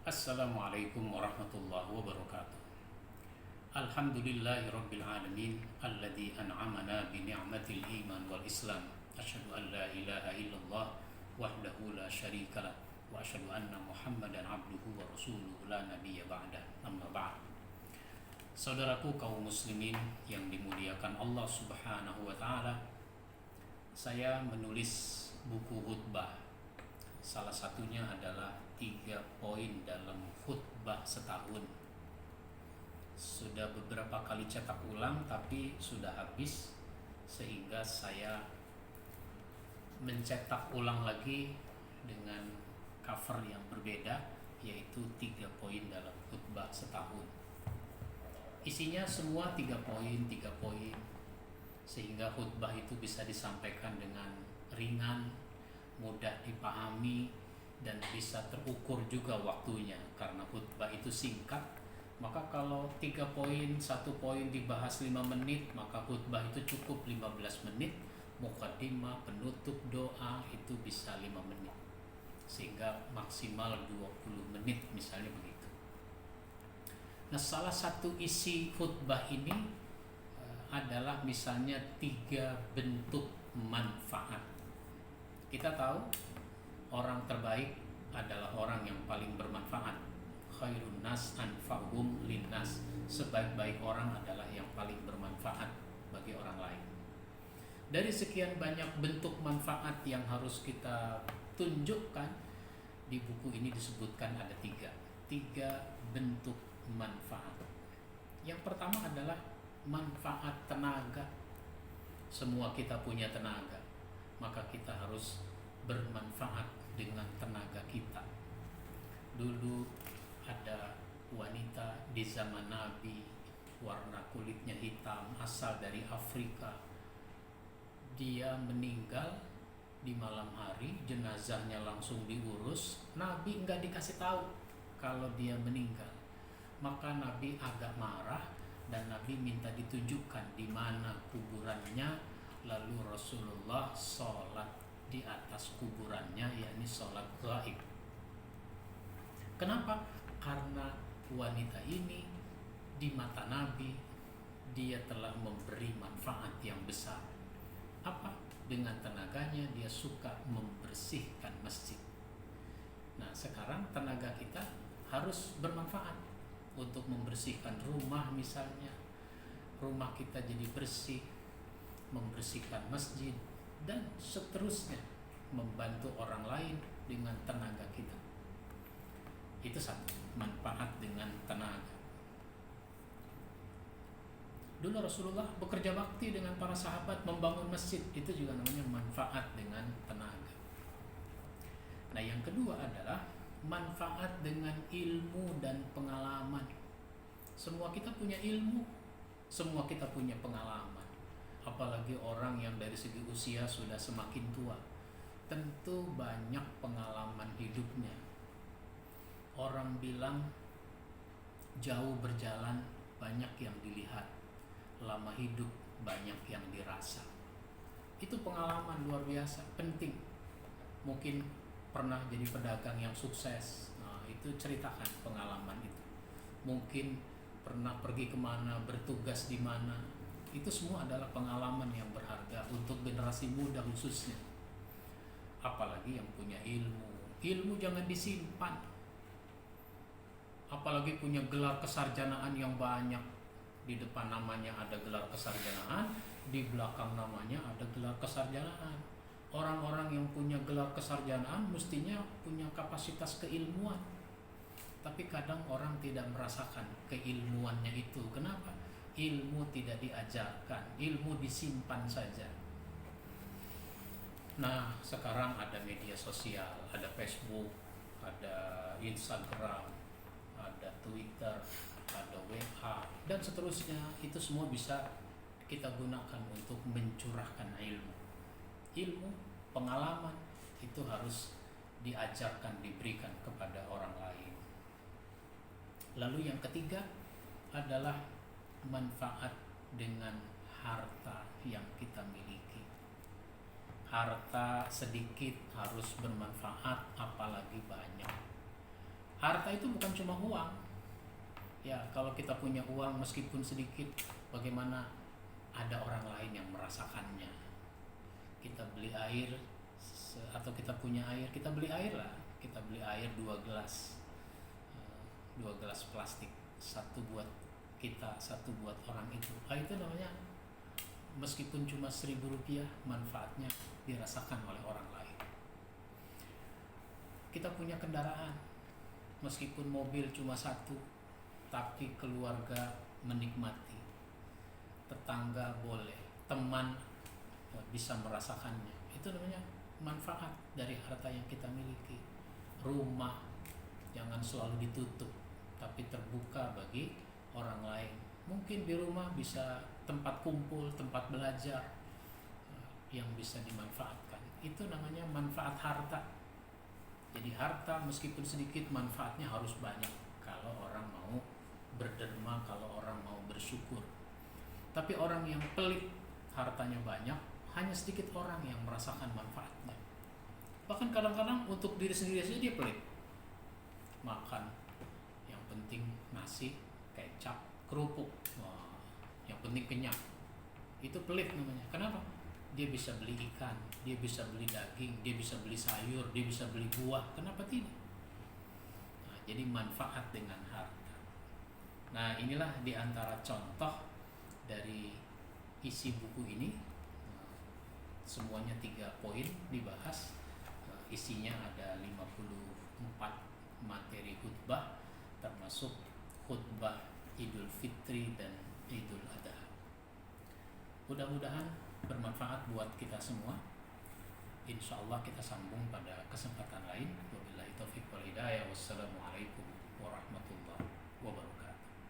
Assalamualaikum warahmatullahi wabarakatuh. Alhamdulillahi rabbil alamin alladzi an'amana bi ni'matil iman wal islam. Asyhadu an la ilaha illallah wahdahu la syarikalah wa asyhadu anna Muhammadan abduhu wa rasuluhu la nabiyya ba'da. Amma ba'd. Saudaraku kaum muslimin yang dimuliakan Allah Subhanahu wa taala, saya menulis buku khutbah. Salah satunya adalah 3 poin dalam khutbah setahun. Sudah beberapa kali cetak ulang tapi sudah habis, sehingga saya mencetak ulang lagi dengan cover yang berbeda, yaitu 3 poin dalam khutbah setahun. Isinya semua 3 poin, sehingga khutbah itu bisa disampaikan dengan ringan, mudah dipahami, dan bisa terukur juga waktunya. Karena khutbah itu singkat, maka kalau 3 poin, 1 poin dibahas 5 menit, maka khutbah itu cukup 15 menit. Muqaddimah, penutup, doa itu bisa 5 menit, sehingga maksimal 20 menit misalnya begitu. Nah, salah satu isi khutbah ini adalah misalnya 3 bentuk manfaat. Kita tahu orang terbaik adalah orang yang paling bermanfaat. Khairun nas anfa'hum linnas. Sebaik-baik orang adalah yang paling bermanfaat bagi orang lain. Dari sekian banyak bentuk manfaat yang harus kita tunjukkan, di buku ini disebutkan ada 3 bentuk manfaat. Yang pertama adalah manfaat tenaga. Semua kita punya tenaga, maka kita harus bermanfaat dengan tenaga kita. Dulu ada wanita di zaman Nabi, warna kulitnya hitam, asal dari Afrika. Dia meninggal di malam hari, jenazahnya langsung diurus. Nabi enggak dikasih tahu kalau dia meninggal. Maka Nabi agak marah dan Nabi minta ditunjukkan di mana kuburannya. Lalu Rasulullah sholat di atas kuburannya, yakni sholat gaib. Kenapa? Karena wanita ini di mata Nabi, dia telah memberi manfaat yang besar. Apa? Dengan tenaganya dia suka membersihkan masjid. Nah, sekarang tenaga kita harus bermanfaat untuk membersihkan rumah misalnya. Rumah kita jadi bersih, membersihkan masjid, dan seterusnya, membantu orang lain dengan tenaga kita. Itu satu, manfaat dengan tenaga. Dulu Rasulullah bekerja bakti dengan para sahabat membangun masjid, itu juga namanya manfaat dengan tenaga. Nah, yang kedua adalah manfaat dengan ilmu dan pengalaman. Semua kita punya ilmu, semua kita punya pengalaman. Apalagi orang yang dari segi usia sudah semakin tua, tentu banyak pengalaman hidupnya. Orang bilang jauh berjalan banyak yang dilihat, lama hidup banyak yang dirasa. Itu pengalaman luar biasa, penting. Mungkin pernah jadi pedagang yang sukses, nah, itu ceritakan pengalaman itu. Mungkin pernah pergi kemana, bertugas di mana, itu semua adalah pengalaman yang berharga untuk generasi muda khususnya. Apalagi yang punya ilmu. Ilmu jangan disimpan. Apalagi punya gelar kesarjanaan yang banyak. Di depan namanya ada gelar kesarjanaan, di belakang namanya ada gelar kesarjanaan. Orang-orang yang punya gelar kesarjanaan mestinya punya kapasitas keilmuan. Tapi kadang orang tidak merasakan keilmuannya itu. Kenapa? Ilmu tidak diajarkan, ilmu disimpan saja. Nah, sekarang ada media sosial, ada Facebook, ada Instagram, ada Twitter, ada WA, dan seterusnya. Itu semua bisa kita gunakan untuk mencurahkan ilmu. Ilmu, pengalaman, itu harus diajarkan, diberikan kepada orang lain. Lalu yang ketiga adalah manfaat dengan harta yang kita miliki. Harta sedikit harus bermanfaat, apalagi banyak. Harta itu bukan cuma uang. Ya, kalau kita punya uang meskipun sedikit, bagaimana ada orang lain yang merasakannya. Kita beli air atau kita punya air, kita beli air lah. Kita beli air 2 gelas. 2 gelas plastik, satu buat kita, satu buat orang itu. Itu namanya meskipun cuma Rp1.000, manfaatnya dirasakan oleh orang lain. Kita punya kendaraan, meskipun mobil cuma satu, tapi keluarga menikmati, tetangga boleh, teman bisa merasakannya. Itu namanya manfaat dari harta yang kita miliki. Rumah jangan selalu ditutup, tapi terbuka bagi orang lain. Mungkin di rumah bisa tempat kumpul, tempat belajar yang bisa dimanfaatkan. Itu namanya manfaat harta. Jadi harta meskipun sedikit, manfaatnya harus banyak kalau orang mau berderma, kalau orang mau bersyukur. Tapi orang yang pelit, hartanya banyak, hanya sedikit orang yang merasakan manfaatnya. Bahkan kadang-kadang untuk diri sendiri saja dia pelit. Makan, yang penting nasi, kecap, kerupuk, yang penting kenyang. Itu pelit namanya. Kenapa? Dia bisa beli ikan, dia bisa beli daging, dia bisa beli sayur, dia bisa beli buah. Kenapa tidak? Jadi manfaat dengan harta. Nah, inilah diantara contoh dari isi buku ini. Semuanya 3 poin dibahas. Isinya ada 54 materi khutbah, termasuk khutbah Idul Fitri dan Idul Adha. Mudah-mudahan bermanfaat buat kita semua. Insya Allah kita sambung pada kesempatan lain. Wabillahi taufiq wal hidayah. Wassalamualaikum